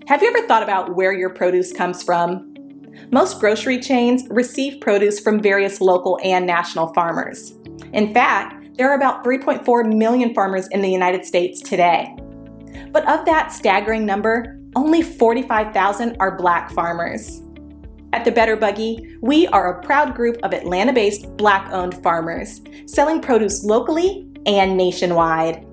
Have you ever thought about where your produce comes from? Most grocery chains receive produce from various local and national farmers. In fact, there are about 3.4 million farmers in the United States today. But of that staggering number, only 45,000 are Black farmers. At the Better Buggy, we are a proud group of Atlanta-based Black-owned farmers, selling produce locally and nationwide.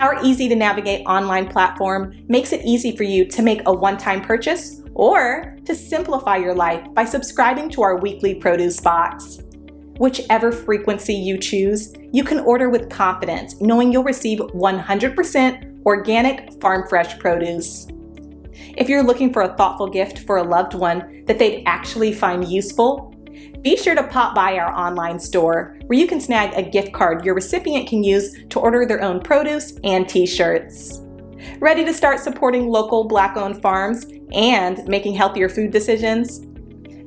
Our easy-to-navigate online platform makes it easy for you to make a one-time purchase or to simplify your life by subscribing to our weekly produce box. Whichever frequency you choose, you can order with confidence, knowing you'll receive 100% organic farm-fresh produce. If you're looking for a thoughtful gift for a loved one that they'd actually find useful, be sure to pop by our online store where you can snag a gift card your recipient can use to order their own produce and t-shirts. Ready to start supporting local Black-owned farms and making healthier food decisions?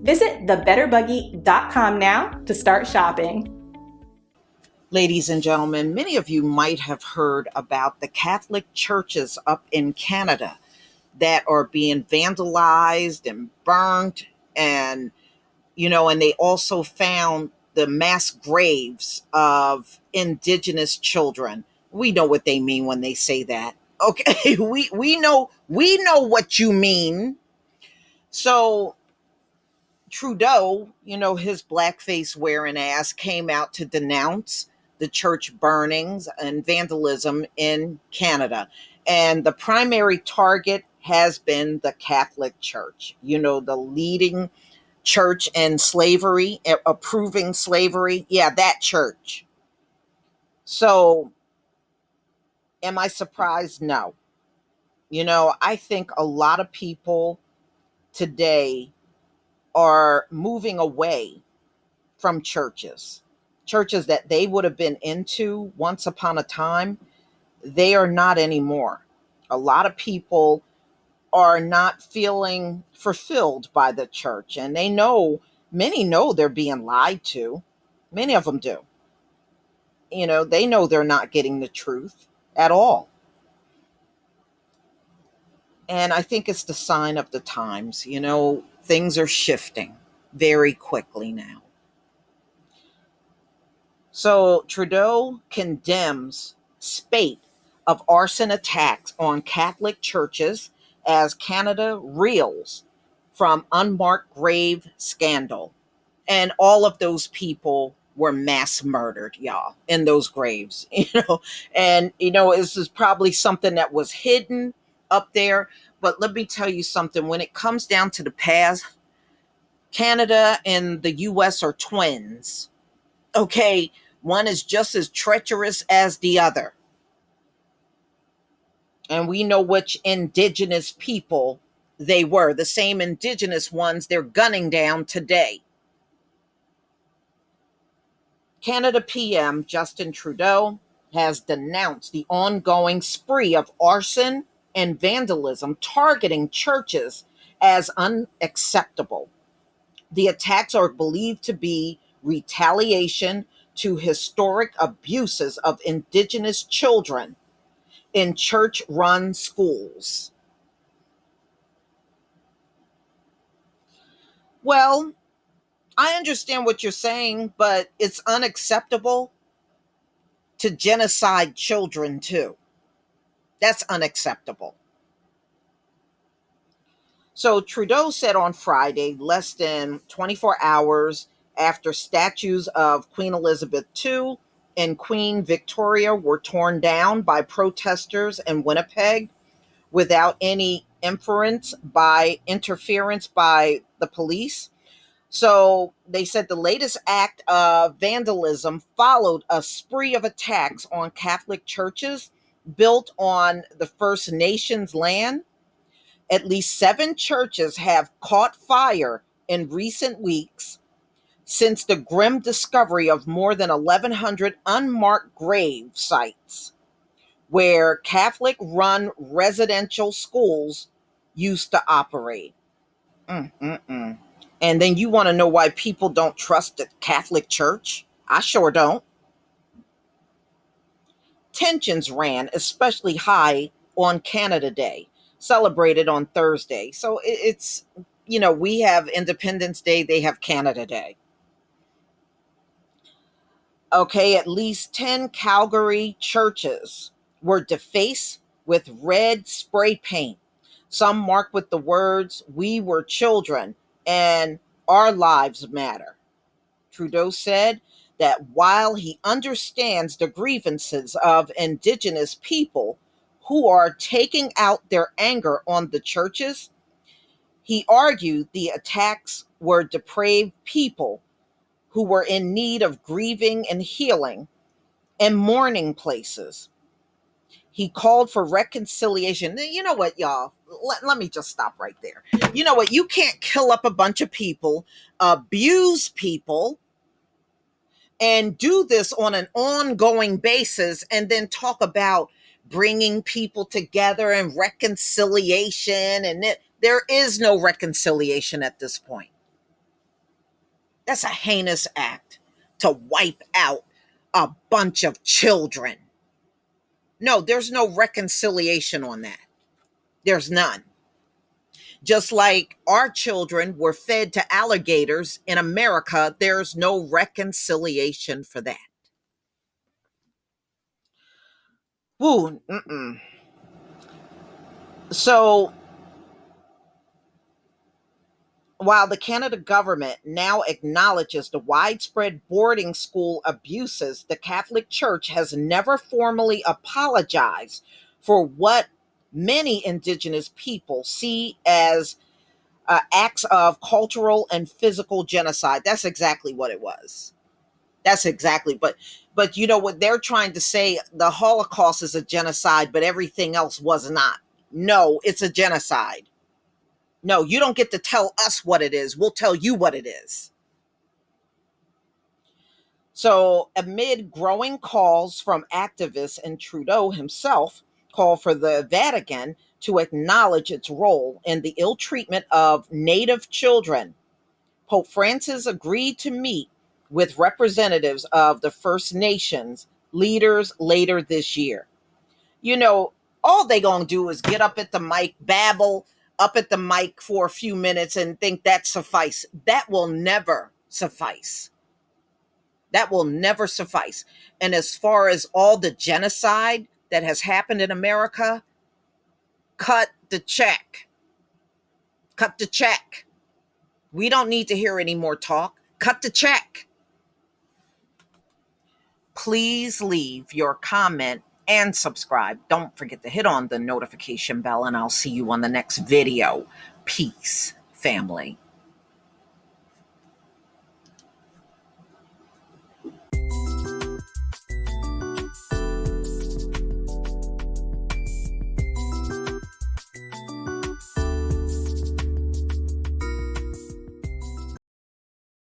Visit thebetterbuggy.com now to start shopping. Ladies and gentlemen, many of you might have heard about the Catholic churches up in Canada that are being vandalized and burnt, and they also found the mass graves of indigenous children. We know what they mean when they say that. Okay, we know what you mean. So Trudeau, his blackface wearing ass came out to denounce the church burnings and vandalism in Canada. And the primary target has been the Catholic Church, the leading church in slavery, approving slavery. Yeah, that church. So, am I surprised? No. I think a lot of people today are moving away from churches that they would have been into once upon a time. They are not anymore. A lot of people are not feeling fulfilled by the church, and many know they're being lied to. Many of them do. They know they're not getting the truth at all. And I think it's the sign of the times. Things are shifting very quickly now. So Trudeau condemns spate of arson attacks on Catholic churches as Canada reels from unmarked grave scandal. And all of those people were mass murdered, y'all, in those graves, And, this is probably something that was hidden up there. But let me tell you something. When it comes down to the past, Canada and the U.S. are twins. Okay, one is just as treacherous as the other. And we know which indigenous people they were, the same indigenous ones they're gunning down today. Canada PM Justin Trudeau has denounced the ongoing spree of arson and vandalism targeting churches as unacceptable. The attacks are believed to be retaliation to historic abuses of Indigenous children in church-run schools. Well, I understand what you're saying, but it's unacceptable to genocide children too. That's unacceptable. So Trudeau said on Friday, less than 24 hours after statues of Queen Elizabeth II and Queen Victoria were torn down by protesters in Winnipeg without any interference by the police. So they said the latest act of vandalism followed a spree of attacks on Catholic churches built on the First Nations land. At least 7 churches have caught fire in recent weeks since the grim discovery of more than 1,100 unmarked grave sites where Catholic-run residential schools used to operate. And then you want to know why people don't trust the Catholic Church? I sure don't. Tensions ran especially high on Canada Day. celebrated on Thursday. So it's, we have Independence Day, they have Canada Day. Okay, at least 10 Calgary churches were defaced with red spray paint, some marked with the words, "We were children," and "Our lives matter." Trudeau said that while he understands the grievances of Indigenous people who are taking out their anger on the churches, he argued the attacks were depraved people who were in need of grieving and healing and mourning places. He called for reconciliation. You know what, y'all? Let me just stop right there. You know what? You can't kill up a bunch of people, abuse people, and do this on an ongoing basis and then talk about bringing people together and reconciliation. And there is no reconciliation at this point. That's a heinous act to wipe out a bunch of children. No, there's no reconciliation on that. There's none. Just like our children were fed to alligators in America, there's no reconciliation for that. Woo, mm-mm. So, while the Canada government now acknowledges the widespread boarding school abuses, the Catholic Church has never formally apologized for what many Indigenous people see as acts of cultural and physical genocide. That's exactly what it was. That's exactly. But you know what they're trying to say? The Holocaust is a genocide, but everything else was not. No, it's a genocide. No, you don't get to tell us what it is. We'll tell you what it is. So, amid growing calls from activists and Trudeau himself, call for the Vatican to acknowledge its role in the ill treatment of Native children, Pope Francis agreed to meet with representatives of the First Nations leaders later this year. You know, all they gonna do is get up at the mic, babble up at the mic for a few minutes and think that suffice. That will never suffice. That will never suffice. And as far as all the genocide that has happened in America, cut the check. Cut the check. We don't need to hear any more talk. Cut the check. Please leave your comment and subscribe. Don't forget to hit on the notification bell, and I'll see you on the next video. Peace, family.